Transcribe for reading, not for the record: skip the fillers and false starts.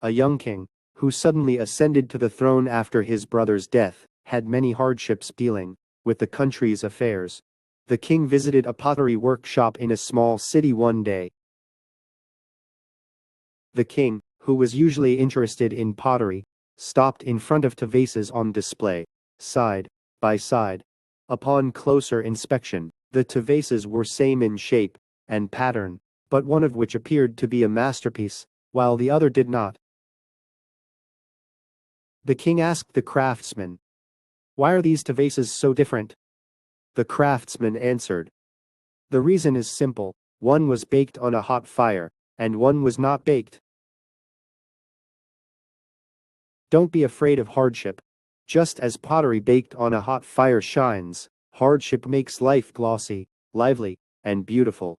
a young king, who suddenly ascended to the throne after his brother's death, had many hardships dealing with the country's affairs. The king visited a pottery workshop in a small city one day. The king, who was usually interested in pottery, stopped in front of two vases on display, side by side. Upon closer inspection, the two vases were same in shape and pattern, but one of which appeared to be a masterpiece, while the other did not. The king asked the craftsman, "Why are these two vases so different?" The craftsman answered, "The reason is simple, one was baked on a hot fire, and one was not baked." Don't be afraid of hardship. Just as pottery baked on a hot fire shines, hardship makes life glossy, lively, and beautiful.